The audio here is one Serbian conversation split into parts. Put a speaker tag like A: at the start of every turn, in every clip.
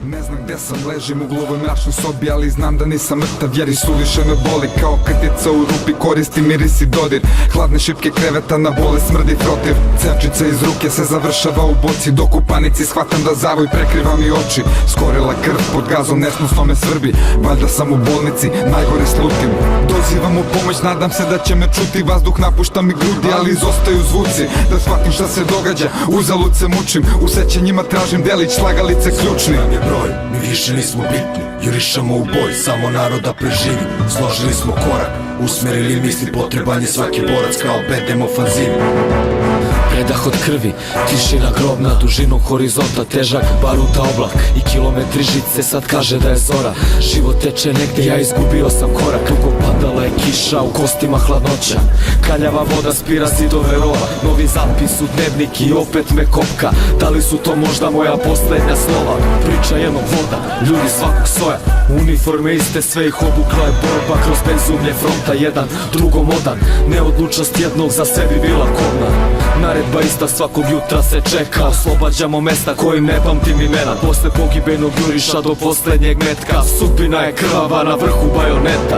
A: Ne znam gde sam, ležim u glovoj mračnoj sobi, ali znam da nisam mrtav jer i suviše me boli. Kao krtica u rupi, koristi miris i dodir. Hladne šipke kreveta na bole, smrdi protiv. Cevčica iz ruke se završava u boci, dok u panici shvatam da zavoj prekriva mi oči. Skorila krv pod gazom, nesnosno me svrbi. Valjda sam u bolnici, najgore slutim. Dozivam u pomoć, nadam se da će me čuti. Vazduh napušta mi grudi, ali izostaju zvuci. Da shvatim šta se događa, uzalud se mučim. U sećanjima tražim delić, slagalice ključni.
B: Nam je broj, mi više nismo bitni. Jurišamo u boj, samo narod da preživi. Složili smo korak, usmerili misli. Potreban je svaki borac kao bedem ofanzivi.
C: Predah od krvi, tišina grobna, dužinom horizonta težak baruta oblak i kilometri žice, sad kaže da je zora. Život teče negde, ja izgubio sam korak. Dugo padala je kiša, u kostima hladnoća. Kaljava voda spira zidove rova. Novi zapis u dnevnik i opet me kopka. Da li su to možda moja poslednja slova? Priča jednog voda, ljudi svakog svoja. Uniforme iste, sve ih obukla je borba. Kroz bezumlje fronta, jedan drugom odan. Neodlučnost jednog za sve bi bila kobna. Naredba ista, svakog jutra se čeka. Oslobađamo mesta kojim ne pamtim imena. Posle pogibejnog juriša do poslednjeg metka. Sudbina je krvava na vrhu bajoneta.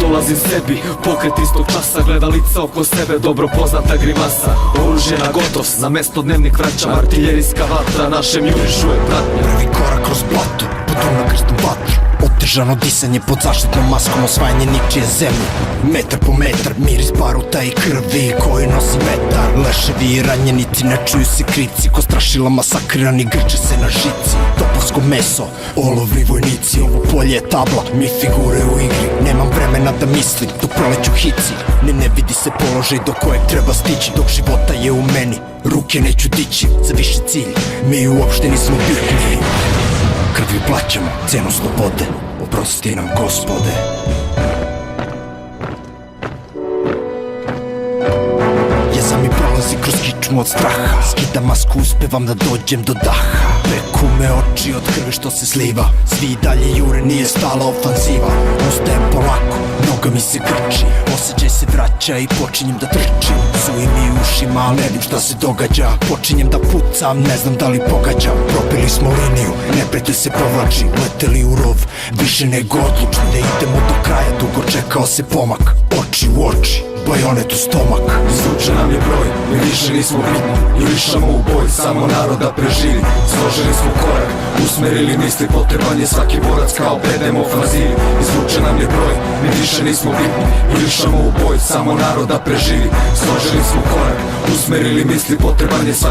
C: Dolazim sebi, pokret istog časa. Gleda lica oko sebe, dobro poznata grimasa. Oružje na gotov, na mesto dnevnik vraćam. Artiljerijska vatra, našem jurišu je pratnja.
B: Prvi korak kroz blato, potom na krstu vatru. Otežano disanje pod zaštitnom maskom, osvajanje ničije zemlje. Metar po metar, miris baruta i krvi koji nosi vetar. Leševi i ranjenici, ne čuju se krivci. Ko strašila masakrirani grče se na žici. Topovsko meso, olovni vojnici. Ovo polje je tabla, mi figure u igri. Nemam vremena da mislim, dok proleću hici. Ne vidi se položaj do kojeg treba stići. Dok života je u meni, ruke neću dići. Za više cilj, mi uopšte nismo bitni. Krvju plaćamo cenu slobode, oprosti nam Gospode. Jeza mi prolazi kroz kičmu od straha. Skidam masku, uspevam da dođem do daha. Peku me oči od krvi što se sliva. Svi dalje jure, nije stala ofanziva. Ustajem polako, noga mi se grči. Osjećaj se vraća i počinjem da trčim. Zuji mi ušima, ali ne vidim šta se događa. Počinjem da pucam, ne znam da li pogađam. Propili smo liniju, neprijatelj se povlači. Leteli u rov, više nego odlučni da idemo do kraja. Dugo čekao se pomak, oči u oči, bajonet u stomak. Izvuče nam je broj, mi više nismo bitni. Jurišamo u boj, samo narod da preživi. Složili smo korak, usmerili misli. Potreban je svaki borac kao bedem ofanzivi. Izvuče nam je broj, mi više nismo bitni. Jurišamo u boj, samo narod da preživi. Složili smo korak, usmerili misli. Potreban je svaki